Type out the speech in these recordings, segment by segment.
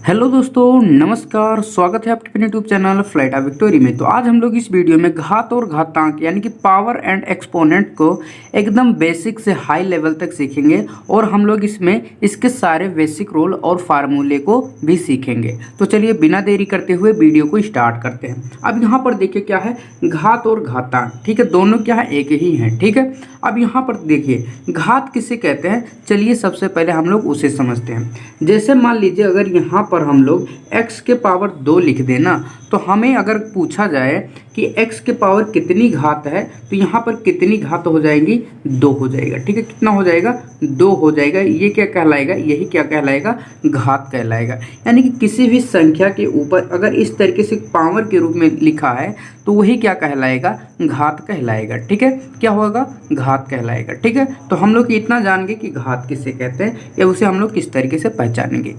Hello दोस्तों, नमस्कार। स्वागत है आपके अपने YouTube channel flight of victory में। तो आज हम लोग इस वीडियो में घात और घातांक यानी कि पावर एंड एक्सपोनेंट को एकदम बेसिक से हाई लेवल तक सीखेंगे और हम लोग इसमें इसके सारे बेसिक रूल और फार्मूले को भी सीखेंगे। तो चलिए बिना देरी करते हुए वीडियो को स्टार्ट करते हैं। अब यहाँ पर देखिए क्या है, घात और घातांक। ठीक है, दोनों क्या है, एक ही हैं। ठीक है, अब यहाँ पर देखिए घात किसे कहते हैं। चलिए सबसे पहले हम लोग उसे समझते हैं। जैसे मान लीजिए अगर यहाँ पर हम लोग x के पावर 2 लिख देना, तो हमें अगर पूछा जाए कि x के पावर कितनी घात है, तो यहाँ पर कितनी घात हो जाएगी, 2 हो जाएगा। ठीक है, कितना हो जाएगा, 2 हो जाएगा। ये क्या कहलाएगा, यही क्या कहलाएगा, घात कहलाएगा। यानी कि किसी भी संख्या के ऊपर अगर इस तरीके से पावर के रूप में लिखा है तो वही क्या कहलाएगा, घात कहलाएगा। ठीक है, क्या होगा, घात कहलाएगा। ठीक है, तो हम लोग इतना जान गए कि घात किसे कहते हैं या उसे हम लोग किस तरीके से पहचानेंगे।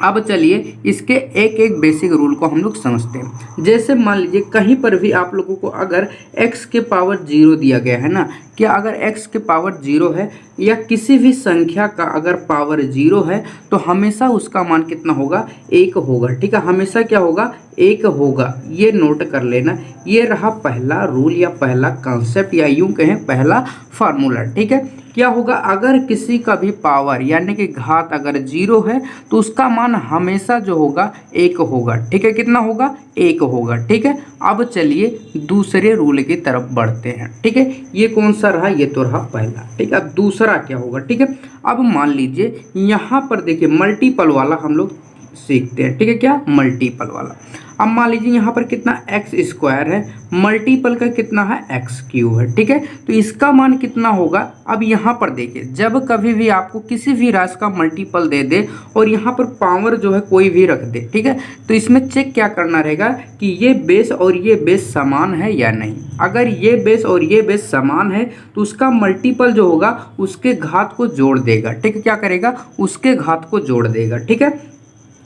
अब चलिए इसके एक एक बेसिक रूल को हम लोग समझते हैं। जैसे मान लीजिए कहीं पर भी आप लोगों को अगर x के पावर 0 दिया गया है ना, क्या अगर x के पावर 0 है या किसी भी संख्या का अगर पावर 0 है तो हमेशा उसका मान कितना होगा, 1 होगा। ठीक है, हमेशा क्या होगा, 1 होगा। ये नोट कर लेना, ये रहा पहला रूल या पहला कॉन्सेप्ट या यूं कहें पहला फार्मूला। ठीक है, क्या होगा, अगर किसी का भी पावर यानी कि घात अगर 0 है तो उसका मान हमेशा जो होगा 1 होगा। ठीक है, कितना होगा, 1 होगा। ठीक है, अब चलिए दूसरे रूल की तरफ बढ़ते हैं। ठीक है, ये कौन सा रहा, ये तो रहा पहला। ठीक है, अब दूसरा क्या होगा। ठीक है, अब मान लीजिए यहाँ पर देखिए मल्टीपल वाला हम लोग सीखते हैं। ठीक है, क्या, मल्टीपल वाला। अब मान लीजिए यहाँ पर कितना एक्स स्क्वायर है, मल्टीपल का कितना है, एक्स क्यूब है। ठीक है, तो इसका मान कितना होगा। अब यहाँ पर देखिए जब कभी भी आपको किसी भी राशि का मल्टीपल दे दे और यहाँ पर पावर जो है कोई भी रख दे, ठीक है, तो इसमें चेक क्या करना रहेगा कि ये बेस और ये बेस समान है या नहीं। अगर ये बेस और ये बेस समान है तो उसका मल्टीपल जो होगा उसके घात को जोड़ देगा। ठीक है, क्या करेगा, उसके घात को जोड़ देगा। ठीक है,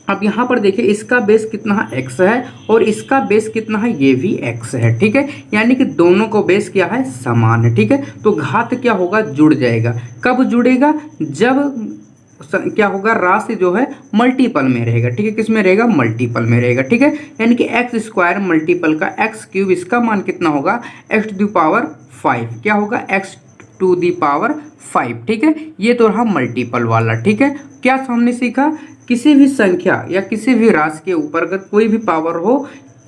अब यहाँ पर देखिए इसका बेस कितना है, x है, और इसका बेस कितना है, ये भी x है। ठीक है, यानी कि दोनों को बेस क्या है, समान है। ठीक है, तो घात क्या होगा, जुड़ जाएगा। कब जुड़ेगा, जब क्या होगा, राशि जो है मल्टीपल में रहेगा। ठीक है, किस में रहेगा, मल्टीपल में रहेगा। ठीक है, यानी कि एक्स स्क्वायर मल्टीपल का एक्स क्यूब, इसका मान कितना होगा, एक्स टू द पावर 5। क्या होगा, एक्स टू द पावर 5। ठीक है, ये तो रहा मल्टीपल वाला। ठीक है, क्या हमने सीखा, किसी भी संख्या या किसी भी राशि के ऊपर अगर कोई भी पावर हो,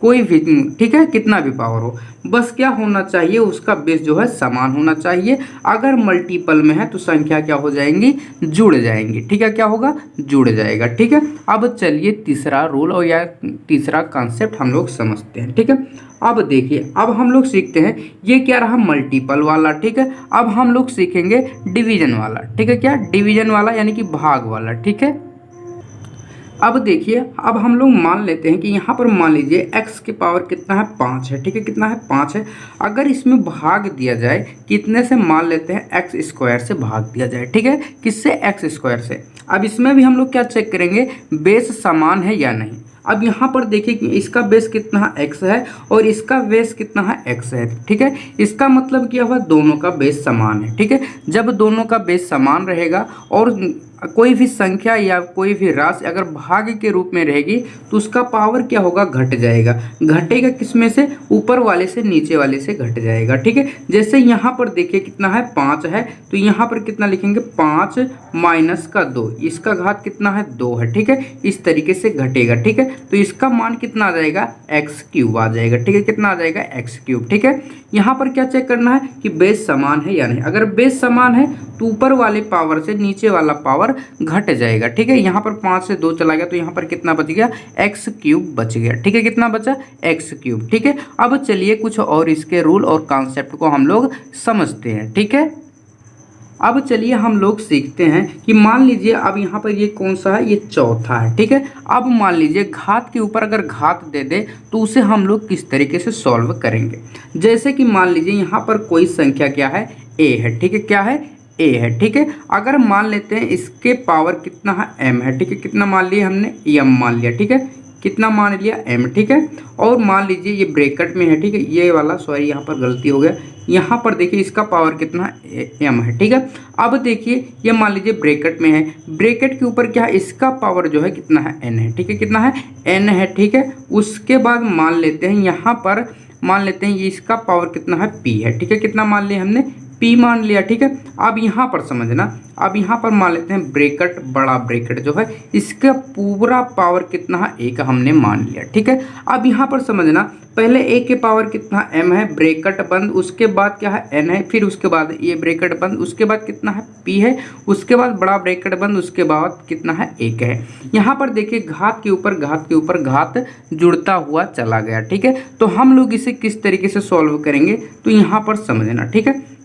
कोई भी, ठीक है, कितना भी पावर हो, बस क्या होना चाहिए, उसका बेस जो है समान होना चाहिए। अगर मल्टीपल में है तो संख्या क्या हो जाएंगी, जुड़ जाएंगी। ठीक है, क्या होगा, जुड़ जाएगा। ठीक है, अब चलिए तीसरा रूल और या तीसरा कॉन्सेप्ट हम लोग समझते हैं। ठीक है, अब देखिए अब हम लोग सीखते हैं, ये क्या रहा, मल्टीपल वाला। ठीक है, अब हम लोग सीखेंगे डिवीजन वाला। ठीक है, क्या, डिवीजन वाला यानी कि भाग वाला। ठीक है, अब देखिए अब हम लोग मान लेते हैं कि यहाँ पर मान लीजिए x के पावर कितना है, 5 है। ठीक है, कितना है, 5 है। अगर इसमें भाग दिया जाए कितने से, मान लेते हैं एक्स स्क्वायर से भाग दिया जाए। ठीक है, किससे, एक्स स्क्वायर से। अब इसमें भी हम लोग क्या चेक करेंगे, बेस समान है या नहीं। अब यहाँ पर देखिए कि इसका बेस कितना है, x है, और इसका बेस कितना है, x है। ठीक है, इसका मतलब क्या हुआ, दोनों का बेस समान है। ठीक है, जब दोनों का बेस समान रहेगा और कोई भी संख्या या कोई भी राशि अगर भाग के रूप में रहेगी तो उसका पावर क्या होगा, घट जाएगा। घटेगा किसमें से, ऊपर वाले से नीचे वाले से घट जाएगा। ठीक है, जैसे यहाँ पर देखिए कितना है, 5 है, तो यहाँ पर कितना लिखेंगे, 5 माइनस का 2, इसका घात कितना है, 2 है। ठीक है, इस तरीके से घटेगा। ठीक है, तो इसका मान कितना आ जाएगा, एक्स क्यूब आ जाएगा। ठीक है, कितना आ जाएगा, एक्स क्यूब। ठीक है, यहाँ पर क्या चेक करना है कि बेस समान है या नहीं। अगर बेस समान है तो ऊपर वाले पावर से नीचे वाला पावर घट जाएगा। ठीक है, यहाँ पर 5 से 2 चला गया तो यहाँ पर कितना बच गया, एक्स क्यूब बच गया। ठीक है, कितना बचा, एक्स क्यूब। ठीक है, अब चलिए कुछ और इसके रूल और कॉन्सेप्ट को हम लोग समझते हैं। ठीक है, अब चलिए हम लोग सीखते हैं कि मान लीजिए अब यहाँ पर ये कौन सा है, ये चौथा है। ठीक है, अब मान लीजिए घात के ऊपर अगर घात दे दे तो उसे हम लोग किस तरीके से सॉल्व करेंगे। जैसे कि मान लीजिए यहाँ पर कोई संख्या क्या है, a है। ठीक है, क्या है, a है। ठीक है, अगर मान लेते हैं इसके पावर कितना है, m है। ठीक है, कितना मान लिया हमने, m मान लिया। ठीक है, कितना मान लिया m, ठीक है। और मान लीजिए ये ब्रैकेट में है, ठीक है, ये वाला सॉरी यहाँ पर गलती हो गया, यहाँ पर देखिए इसका पावर कितना m है, ठीक है। अब देखिए ये मान लीजिए ब्रैकेट में है, ब्रैकेट के ऊपर क्या है, इसका पावर जो है कितना है n है, ठीक है, कितना है n है, ठीक है। उसके बाद मान लेते हैं यहाँ पर, मान लेते हैं ये इसका पावर कितना है p है, ठीक है, कितना मान लिया हमने p मान लिया, ठीक है। अब यहाँ पर समझना, अब यहाँ पर मान लेते हैं ब्रैकेट, बड़ा ब्रैकेट जो है इसका पूरा पावर कितना है एक हमने मान लिया, ठीक है। अब यहाँ पर समझना, पहले a के पावर कितना m है, ब्रैकेट बंद, उसके बाद क्या है n है, फिर उसके बाद ये ब्रैकेट बंद, उसके बाद कितना है p है, उसके बाद बड़ा ब्रैकेट बंद, उसके बाद कितना है 1 है। यहाँ पर देखिए घात के ऊपर घात के ऊपर घात जुड़ता हुआ चला गया, ठीक है। तो हम लोग इसे किस तरीके से सॉल्व करेंगे, तो यहाँ पर समझना, ठीक है।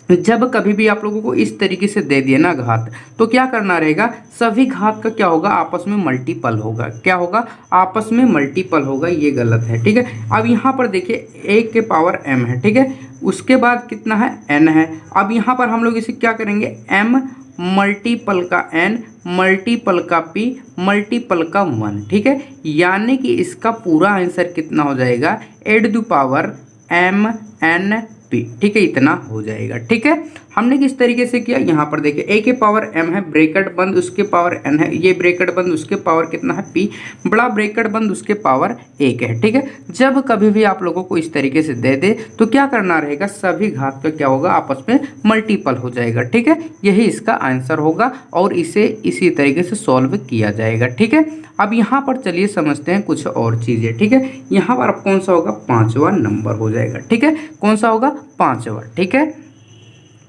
जब कभी भी आप लोगों को इस तरीके से दे दिए ना घात, तो क्या करना रहेगा, सभी घात का क्या होगा, आपस में मल्टीपल होगा, क्या होगा, आपस में मल्टीपल होगा, ये गलत है, ठीक है। अब यहाँ पर देखिए a के पावर m है, ठीक है, उसके बाद कितना है n है। अब यहाँ पर हम लोग इसे क्या करेंगे, m मल्टीपल का n मल्टीपल का p मल्टीपल का 1, ठीक है। यानी कि इसका पूरा आंसर कितना हो जाएगा, at the power m n p, ठीक है, इतना हो जाएगा, ठीक है। हमने किस तरीके से किया, यहाँ पर देखिए a के पावर m है, ब्रैकेट बंद, उसके पावर n है, ये ब्रैकेट बंद, उसके पावर कितना है p, बड़ा ब्रैकेट बंद, उसके पावर 1 है, ठीक है। जब कभी भी आप लोगों को इस तरीके से दे दे तो क्या करना रहेगा, सभी घात का क्या होगा, आपस में मल्टीपल हो जाएगा, ठीक है। यही इसका आंसर होगा और इसे इसी तरीके से सॉल्व किया जाएगा, ठीक है। अब यहाँ पर चलिए समझते हैं कुछ और चीज़ें, ठीक है। यहाँ पर अब कौन सा होगा, 5वां नंबर हो जाएगा, ठीक है, कौन सा होगा, 5वां, ठीक है।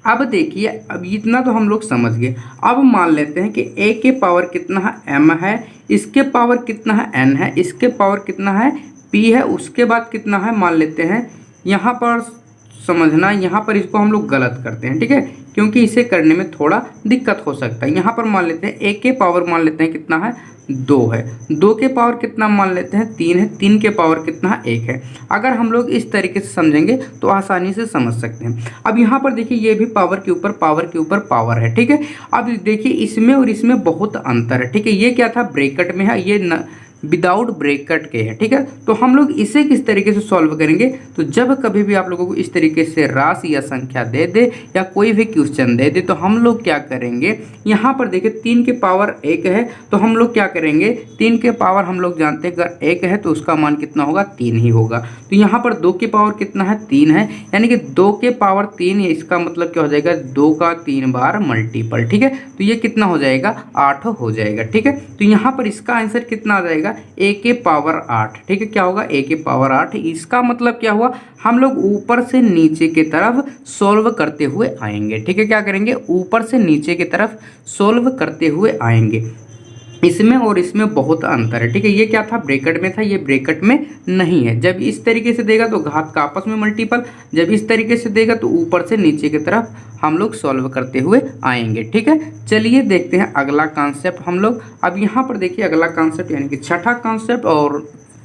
अब देखिए, अब इतना तो हम लोग समझ गए। अब मान लेते हैं कि a के पावर कितना है m है, इसके पावर कितना है n है, इसके पावर कितना है p है, उसके बाद कितना है, मान लेते हैं यहाँ पर समझना, यहाँ पर इसको हम लोग गलत करते हैं, ठीक है, क्योंकि इसे करने में थोड़ा दिक्कत हो सकता है। यहाँ पर मान लेते हैं a के पावर मान लेते हैं कितना है, 2 है, 2 के पावर कितना मान लेते हैं, 3 है, 3 के पावर कितना है, 1 है। अगर हम लोग इस तरीके से समझेंगे तो आसानी से समझ सकते हैं। अब यहाँ पर देखिए ये भी पावर के ऊपर पावर के ऊपर पावर है, ठीक है। अब देखिए इसमें और इसमें बहुत अंतर है, ठीक है। ये क्या था, ब्रैकेट में है, ये विदाउट ब्रैकेट के है, ठीक है। तो हम लोग इसे किस तरीके से सॉल्व करेंगे, तो जब कभी भी आप लोगों को इस तरीके से राशि या संख्या दे दे या कोई भी क्वेश्चन दे दे, तो हम लोग क्या करेंगे, यहाँ पर देखिए 3 के पावर 1 है, तो हम लोग क्या करेंगे, 3 के पावर हम लोग जानते हैं अगर 1 है तो उसका मान कितना होगा, 3 ही होगा। तो यहाँ पर 2 के पावर कितना है, 3 है, यानी कि 2 के पावर 3, इसका मतलब क्या हो जाएगा, 2 का 3 बार मल्टीपल, ठीक है। तो ये कितना हो जाएगा, 8 हो जाएगा, ठीक है। तो यहाँ पर इसका आंसर कितना आ जाएगा, a के पावर 8, ठीक है, क्या होगा, a के पावर 8। इसका मतलब क्या हुआ, हम लोग ऊपर से नीचे की तरफ सोल्व करते हुए आएंगे, ठीक है। क्या करेंगे, ऊपर से नीचे की तरफ सोल्व करते हुए आएंगे। इसमें और इसमें बहुत अंतर है, ठीक है। ये क्या था, ब्रैकेट में था, ये ब्रैकेट में नहीं है। जब इस तरीके से देगा तो घात का आपस में मल्टीपल, जब इस तरीके से देगा तो ऊपर से नीचे की तरफ हम लोग सॉल्व करते हुए आएंगे, ठीक है। चलिए देखते हैं अगला कॉन्सेप्ट हम लोग। अब यहाँ पर देखिए अगला कॉन्सेप्ट यानी कि छठा कॉन्सेप्ट और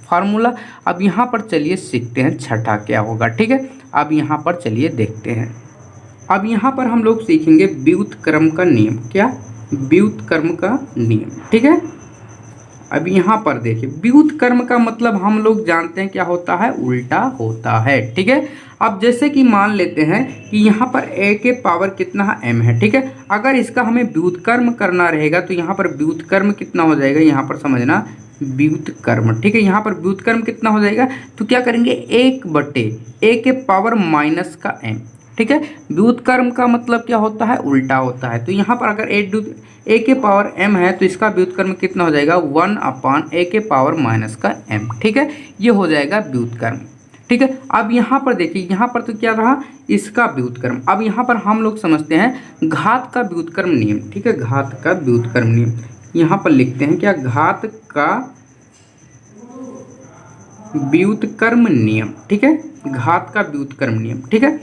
फार्मूला। अब यहाँ पर चलिए सीखते हैं छठा क्या होगा, ठीक है। अब यहाँ पर चलिए देखते हैं। अब यहाँ पर हम लोग सीखेंगे व्युत्क्रम का नियम, क्या, व्युत्क्रम का नियम, ठीक है। अब यहाँ पर देखिए व्युत्क्रम का मतलब हम लोग जानते हैं क्या होता है, उल्टा होता है, ठीक है। अब जैसे कि मान लेते हैं कि यहाँ पर a के पावर कितना है, m है, ठीक है। अगर इसका हमें व्युत्क्रम करना रहेगा तो यहाँ पर व्युत्क्रम कितना हो जाएगा, यहाँ पर समझना व्युत्क्रम, ठीक है। यहाँ पर व्युत्क्रम कितना हो जाएगा, तो क्या करेंगे, 1/a के पावर माइनस का m, ठीक है। व्युत्क्रम का मतलब क्या होता है, उल्टा होता है। तो यहाँ पर अगर a के पावर m है तो इसका व्युत्क्रम कितना हो जाएगा, 1/a के पावर माइनस का m, ठीक है। ये हो जाएगा व्युत्क्रम, ठीक है। अब यहाँ पर देखिए, यहाँ पर तो क्या रहा, इसका व्युत्क्रम। अब यहाँ पर हम लोग समझते हैं घात का व्युत्क्रम नियम, ठीक है। घात का व्युत्क्रम नियम यहाँ पर लिखते हैं क्या, घात का व्युत्क्रम नियम, ठीक है। घात का व्युत्क्रम नियम, ठीक है।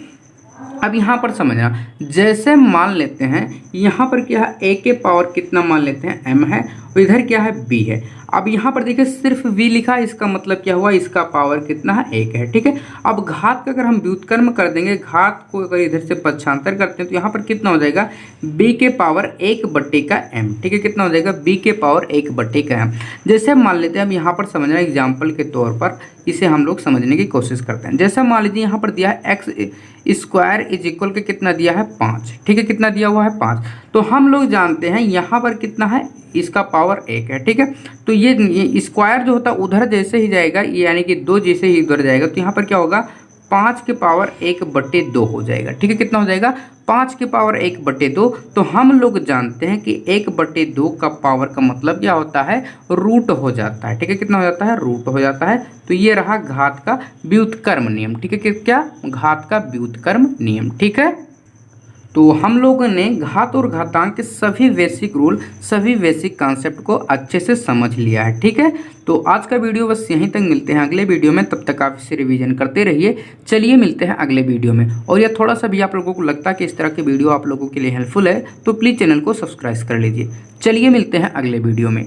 अब यहाँ पर समझना, जैसे मान लेते हैं यहाँ पर क्या है, a के पावर कितना मान लेते हैं, m है, और इधर क्या है b है। अब यहाँ पर देखिए सिर्फ v लिखा है, इसका मतलब क्या हुआ, इसका पावर कितना है 1 है। ठीक है, अब घात का अगर हम व्युत्क्रम कर देंगे, घात को अगर इधर से पक्षांतर करते हैं तो यहाँ पर कितना हो जाएगा b के पावर 1/m। ठीक है, कितना हो जाएगा b के पावर 1/m। जैसे मान लेते हैं, हम यहाँ पर समझना एग्जाम्पल के तौर पर इसे हम लोग समझने की कोशिश करते हैं। जैसा मान लीजिए यहाँ पर दिया है x² इज इक्वल के कितना दिया है 5। ठीक है, कितना दिया हुआ है 5। तो हम लोग जानते हैं यहाँ पर कितना है, इसका पावर 1 है। ठीक है, तो ये स्क्वायर जो होता है उधर जैसे ही जाएगा, यानी कि 2 जैसे ही उधर जाएगा, तो यहाँ पर क्या होगा 5 के पावर 1/2 हो जाएगा। ठीक है, कितना हो जाएगा 5 के पावर 1/2। तो हम लोग जानते हैं कि 1/2 का पावर का मतलब क्या होता है, रूट हो जाता है। ठीक है, कितना हो जाता है, रूट हो जाता है। तो ये रहा घात का व्युत्क्रम नियम। ठीक है, क्या घात का व्युत्क्रम नियम। ठीक है, तो हम लोगों ने घात और घातांक के सभी बेसिक रूल, सभी बेसिक कॉन्सेप्ट को अच्छे से समझ लिया है। ठीक है, तो आज का वीडियो बस यहीं तक, मिलते हैं अगले वीडियो में। तब तक आप इसे रिवीजन करते रहिए। चलिए मिलते हैं अगले वीडियो में। और यह थोड़ा सा भी आप लोगों को लगता है कि इस तरह के वीडियो आप लोगों के लिए हेल्पफुल है तो प्लीज़ चैनल को सब्सक्राइब कर लीजिए। चलिए मिलते हैं अगले वीडियो में।